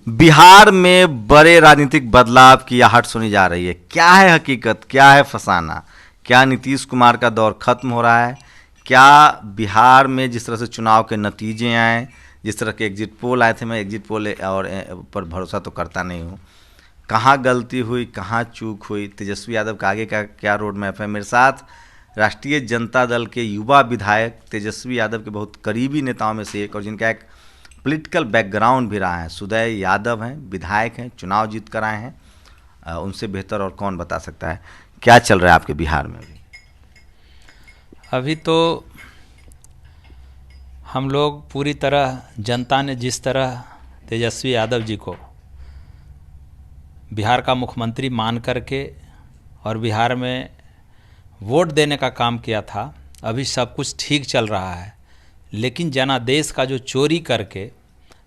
बिहार में बड़े राजनीतिक बदलाव की आहट सुनी जा रही है। क्या है हकीकत, क्या है फसाना? क्या नीतीश कुमार का दौर खत्म हो रहा है? क्या बिहार में जिस तरह से चुनाव के नतीजे आए, जिस तरह के एग्जिट पोल आए थे, मैं एग्जिट पोल और पर भरोसा तो करता नहीं हूँ, कहाँ गलती हुई, कहाँ चूक हुई? तेजस्वी यादव का आगे का क्या रोड मैप है? मेरे साथ राष्ट्रीय जनता दल के युवा विधायक तेजस्वी यादव के बहुत करीबी नेताओं में से एक और जिनका एक पॉलिटिकल बैकग्राउंड भी रहा है, सुदय यादव हैं, विधायक हैं, चुनाव जीत कर आए हैं। उनसे बेहतर और कौन बता सकता है क्या चल रहा है आपके बिहार में? अभी तो हम लोग पूरी तरह, जनता ने जिस तरह तेजस्वी यादव जी को बिहार का मुख्यमंत्री मान करके और बिहार में वोट देने का काम किया था, अभी सब कुछ ठीक चल रहा है। लेकिन जनादेश का जो चोरी करके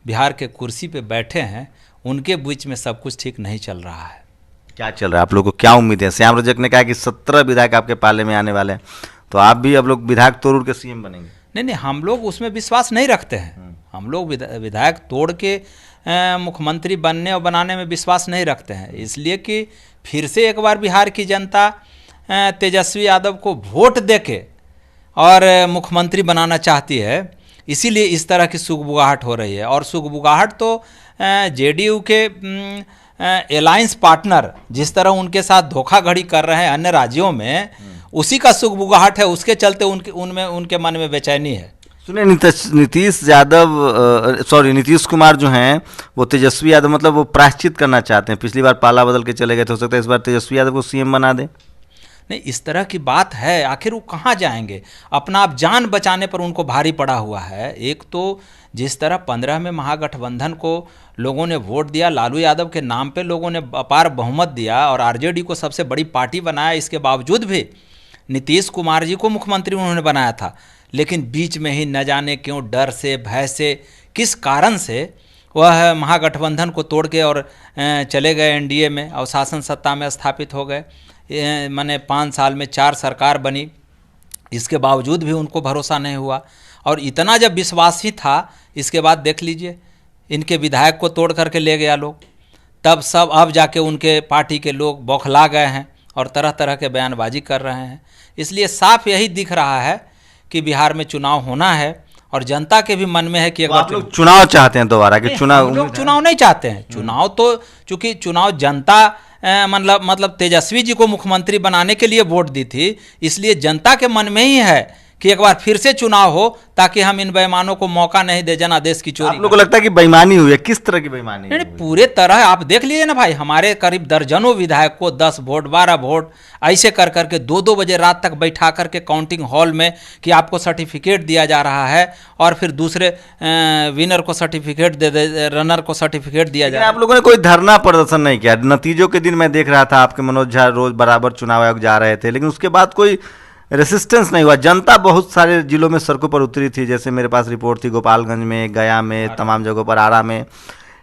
बिहार के कुर्सी पे बैठे हैं, उनके बीच में सब कुछ ठीक नहीं चल रहा है। क्या चल रहा है? आप लोगों को क्या उम्मीद है? श्याम रजक ने कहा कि 17 विधायक आपके पाले में आने वाले हैं, तो आप भी अब लोग विधायक तोड़ के सीएम बनेंगे? नहीं, हम लोग उसमें विश्वास नहीं रखते हैं। हम लोग विधायक तोड़ के मुख्यमंत्री बनने और बनाने में विश्वास नहीं रखते हैं, इसलिए कि फिर से एक बार बिहार की जनता तेजस्वी यादव को वोट देके और मुख्यमंत्री बनाना चाहती है। इसीलिए इस तरह की सुगबुगाहट हो रही है। और सुगबुगाहट तो जेडीयू के अलायंस पार्टनर जिस तरह उनके साथ धोखाधड़ी कर रहे हैं अन्य राज्यों में, उसी का सुगबुगाहट है। उसके चलते उनके मन में बेचैनी है। सुने, नीतीश कुमार जो हैं वो तेजस्वी यादव मतलब वो प्रायश्चित करना चाहते हैं। पिछली बार पाला बदल के चले गए थे, हो सकता है इस बार तेजस्वी यादव को सीएम बना दें। नहीं, इस तरह की बात है। आखिर वो कहाँ जाएंगे? अपना आप जान बचाने पर उनको भारी पड़ा हुआ है। एक तो जिस तरह 15 में महागठबंधन को लोगों ने वोट दिया, लालू यादव के नाम पे लोगों ने अपार बहुमत दिया और आरजेडी को सबसे बड़ी पार्टी बनाया। इसके बावजूद भी नीतीश कुमार जी को मुख्यमंत्री उन्होंने बनाया था, लेकिन बीच में ही न जाने क्यों, डर से, भय से, किस कारण से वह महागठबंधन को तोड़ के और चले गए एनडीए में और शासन सत्ता में स्थापित हो गए। माने 5 साल में 4 सरकार बनी, इसके बावजूद भी उनको भरोसा नहीं हुआ। और इतना जब विश्वास ही था, इसके बाद देख लीजिए इनके विधायक को तोड़ करके ले गया लोग। तब सब अब जाके उनके पार्टी के लोग बौखला गए हैं और तरह तरह के बयानबाजी कर रहे हैं। इसलिए साफ यही दिख रहा है कि बिहार में चुनाव होना है और जनता के भी मन में है कि एक बार लोग चुनाव चाहते हैं दोबारा कि चुनाव? लोग चुनाव नहीं चाहते हैं। चुनाव तो चूंकि चुनाव जनता मतलब तेजस्वी जी को मुख्यमंत्री बनाने के लिए वोट दी थी, इसलिए जनता के मन में ही है कि एक बार फिर से चुनाव हो ताकि हम इन बेईमानों को मौका नहीं दे जनादेश की चोरी। आप लोगों को लगता है कि बेईमानी हुई है? किस तरह की बेईमानी? नहीं, पूरे तरह आप देख लीजिए ना भाई, हमारे करीब दर्जनों विधायक को 10 वोट 12 वोट ऐसे कर करके 2-2 बजे रात तक बैठा करके काउंटिंग हॉल में कि आपको सर्टिफिकेट दिया जा रहा है और फिर दूसरे विनर को सर्टिफिकेट रनर को सर्टिफिकेट दिया जा रहा है। आप लोगों ने कोई धरना प्रदर्शन नहीं किया? नतीजों के दिन मैं देख रहा था आपके मनोज झा रोज बराबर चुनाव आयोग जा रहे थे, लेकिन उसके बाद कोई रेसिस्टेंस नहीं हुआ। जनता बहुत सारे जिलों में सड़कों पर उतरी थी, जैसे मेरे पास रिपोर्ट थी गोपालगंज में, गया में, तमाम जगहों पर, आरा में,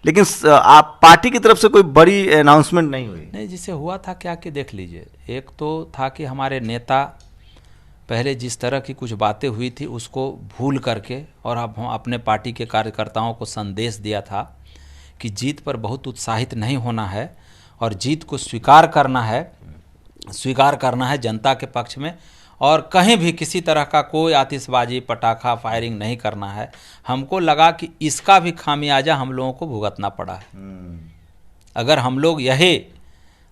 लेकिन आप पार्टी की तरफ से कोई बड़ी अनाउंसमेंट नहीं हुई। नहीं, जिसे हुआ था क्या कि देख लीजिए, एक तो था कि हमारे नेता पहले जिस तरह की कुछ बातें हुई थी उसको भूल करके और अब हम अपने पार्टी के कार्यकर्ताओं को संदेश दिया था कि जीत पर बहुत उत्साहित नहीं होना है और जीत को स्वीकार करना है जनता के पक्ष में, और कहीं भी किसी तरह का कोई आतिशबाजी, पटाखा, फायरिंग नहीं करना है। हमको लगा कि इसका भी खामियाजा हम लोगों को भुगतना पड़ा है। अगर हम लोग यही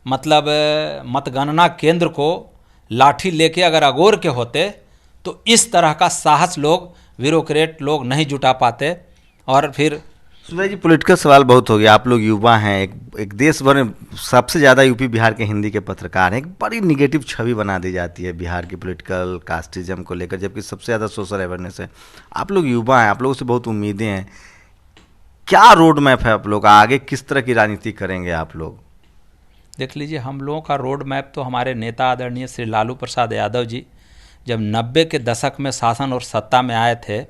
मतलब मतगणना केंद्र को लाठी लेके अगर अगोर के होते तो इस तरह का साहस लोग, ब्यूरोक्रेट लोग नहीं जुटा पाते। और फिर सुधीर जी, पॉलिटिकल सवाल बहुत हो गया। आप लोग युवा हैं, एक देश भर में सबसे ज़्यादा यूपी बिहार के हिंदी के पत्रकार हैं। एक बड़ी निगेटिव छवि बना दी जाती है बिहार की पॉलिटिकल कास्टिज्म को लेकर, जबकि सबसे ज़्यादा सोशल अवेयरनेस है। आप लोग युवा हैं, आप लोगों से बहुत उम्मीदें हैं। क्या रोड मैप है आप लोग का? आगे किस तरह की राजनीति करेंगे आप लोग? देख लीजिए, हम लोगों का रोड मैप तो हमारे नेता आदरणीय श्री लालू प्रसाद यादव जी जब 90 के दशक में शासन और सत्ता में आए थे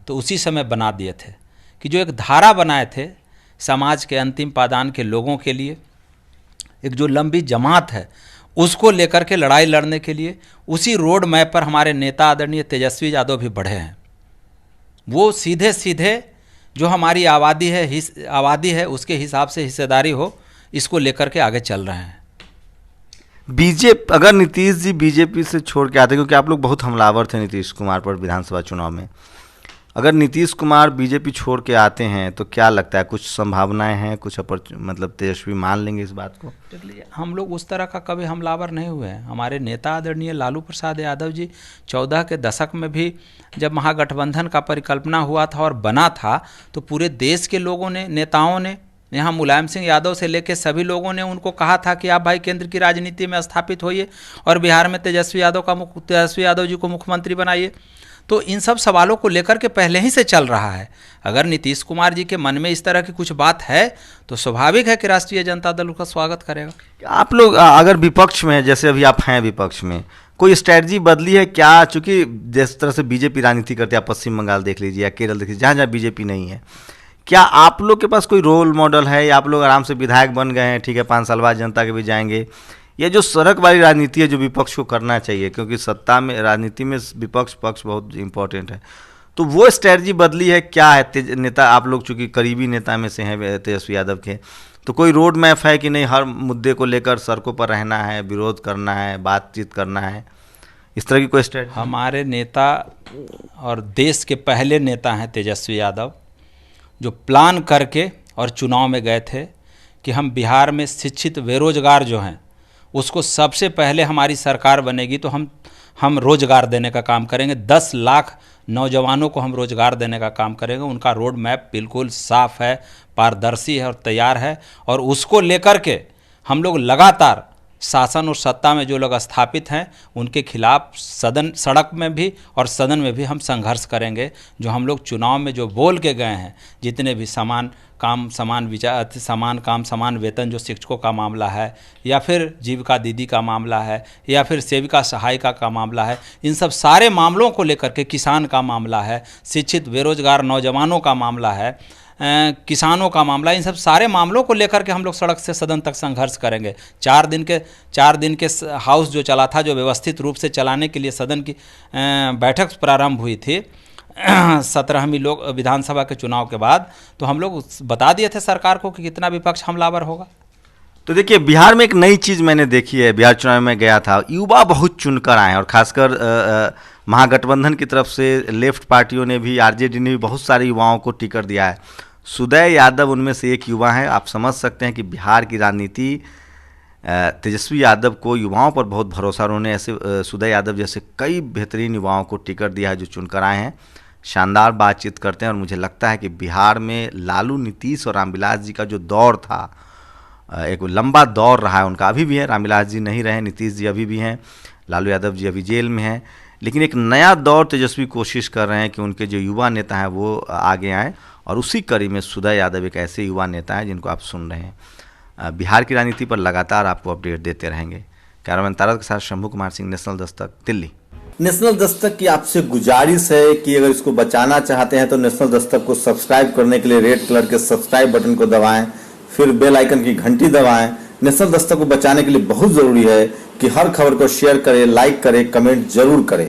तो उसी समय बना दिए थे कि जो एक धारा बनाए थे समाज के अंतिम पायदान के लोगों के लिए, एक जो लंबी जमात है उसको लेकर के लड़ाई लड़ने के लिए, उसी रोड मैप पर हमारे नेता आदरणीय तेजस्वी यादव भी बढ़े हैं। वो सीधे सीधे जो हमारी आबादी है उसके हिसाब से हिस्सेदारी हो, इसको लेकर के आगे चल रहे हैं। बीजेपी, अगर नीतीश जी बीजेपी से छोड़ के आते, क्योंकि आप लोग बहुत हमलावर थे नीतीश कुमार पर विधानसभा चुनाव में, अगर नीतीश कुमार बीजेपी छोड़ के आते हैं तो क्या लगता है, कुछ संभावनाएं हैं, कुछ मतलब तेजस्वी मान लेंगे इस बात को? हम लोग उस तरह का कभी हमलावर नहीं हुए हैं। हमारे नेता आदरणीय लालू प्रसाद यादव जी 14 के दशक में भी जब महागठबंधन का परिकल्पना हुआ था और बना था, तो पूरे देश के लोगों ने, नेताओं ने, यहाँ मुलायम सिंह यादव से लेकर सभी लोगों ने उनको कहा था कि आप भाई केंद्र की राजनीति में स्थापित होइए और बिहार में तेजस्वी यादव जी को मुख्यमंत्री बनाइए। तो इन सब सवालों को लेकर के पहले ही से चल रहा है। अगर नीतीश कुमार जी के मन में इस तरह की कुछ बात है तो स्वाभाविक है कि राष्ट्रीय जनता दल उसका स्वागत करेगा। आप लोग अगर विपक्ष में हैं, जैसे अभी आप हैं विपक्ष में, कोई स्ट्रैटेजी बदली है क्या? चूंकि जिस तरह से बीजेपी राजनीति करती है, आप पश्चिम बंगाल देख लीजिए या केरल देख लीजिए, जहाँ जहाँ बीजेपी नहीं है, क्या आप लोग के पास कोई रोल मॉडल है या आप लोग आराम से विधायक बन गए हैं, ठीक है 5 साल बाद जनता के भी जाएंगे? ये जो सड़क वाली राजनीति है जो विपक्ष को करना चाहिए, क्योंकि सत्ता में, राजनीति में विपक्ष पक्ष बहुत इंपॉर्टेंट है, तो वो स्ट्रैटेजी बदली है क्या है? नेता आप लोग चूंकि करीबी नेता में से हैं तेजस्वी यादव के, तो कोई रोड मैप है कि नहीं हर मुद्दे को लेकर सड़कों पर रहना है, विरोध करना है, बातचीत करना है, इस तरह की कोई स्ट्रैटेजी? हमारे नेता और देश के पहले नेता हैं तेजस्वी यादव, जो प्लान करके और चुनाव में गए थे कि हम बिहार में शिक्षित बेरोजगार जो हैं उसको सबसे पहले हमारी सरकार बनेगी तो हम रोजगार देने का काम करेंगे, 10 लाख नौजवानों को हम रोजगार देने का काम करेंगे। उनका रोड मैप बिल्कुल साफ है, पारदर्शी है और तैयार है, और उसको लेकर के हम लोग लगातार शासन और सत्ता में जो लोग स्थापित हैं उनके खिलाफ सड़क में भी और सदन में भी हम संघर्ष करेंगे। जो हम लोग चुनाव में जो बोल के गए हैं, जितने भी समान काम समान विचार, समान काम समान वेतन, जो शिक्षकों का मामला है या फिर जीविका दीदी का मामला है या फिर सेविका सहायिका का मामला है, इन सब सारे मामलों को लेकर के, किसान का मामला है, शिक्षित बेरोजगार नौजवानों का मामला है, किसानों का मामला, इन सब सारे मामलों को लेकर के हम लोग सड़क से सदन तक संघर्ष करेंगे। 4 दिन के हाउस जो चला था, जो व्यवस्थित रूप से चलाने के लिए सदन की बैठक प्रारंभ हुई थी 17वीं लोक विधानसभा के चुनाव के बाद, तो हम लोग बता दिए थे सरकार को कि कितना विपक्ष हमलावर होगा। तो देखिए, बिहार में एक नई चीज़ मैंने देखी है, बिहार चुनाव में गया था, युवा बहुत चुनकर आए, और खासकर महागठबंधन की तरफ से लेफ्ट पार्टियों ने भी, आरजेडी ने भी बहुत सारे युवाओं को टिकट दिया है। सुदय यादव उनमें से एक युवा हैं। आप समझ सकते हैं कि बिहार की राजनीति, तेजस्वी यादव को युवाओं पर बहुत भरोसा, उन्होंने ऐसे सुदय यादव जैसे कई बेहतरीन युवाओं को टिकट दिया है जो चुनकर आए हैं, शानदार बातचीत करते हैं। और मुझे लगता है कि बिहार में लालू, नीतीश और रामविलास जी का जो दौर था, एक लंबा दौर रहा है उनका, अभी भी है। रामविलास जी नहीं रहे, नीतीश जी अभी भी हैं, लालू यादव जी अभी जेल में हैं, लेकिन एक नया दौर तेजस्वी कोशिश कर रहे हैं कि उनके जो युवा नेता हैं वो आगे आएँ, और उसी कड़ी में सुदय यादव एक ऐसे युवा नेता हैं जिनको आप सुन रहे हैं। बिहार की राजनीति पर लगातार आपको अपडेट देते रहेंगे। कैमरामैन तारक के साथ शंभू कुमार सिंह, नेशनल दस्तक, दिल्ली। नेशनल दस्तक की आपसे गुजारिश है कि अगर इसको बचाना चाहते हैं तो नेशनल दस्तक को सब्सक्राइब करने के लिए रेड कलर के सब्सक्राइब बटन को दबाएं, फिर बेल आइकन की घंटी दबाएं। नेशनल दस्तक को बचाने के लिए बहुत जरूरी है कि हर खबर को शेयर करें, लाइक करें, कमेंट जरूर करें।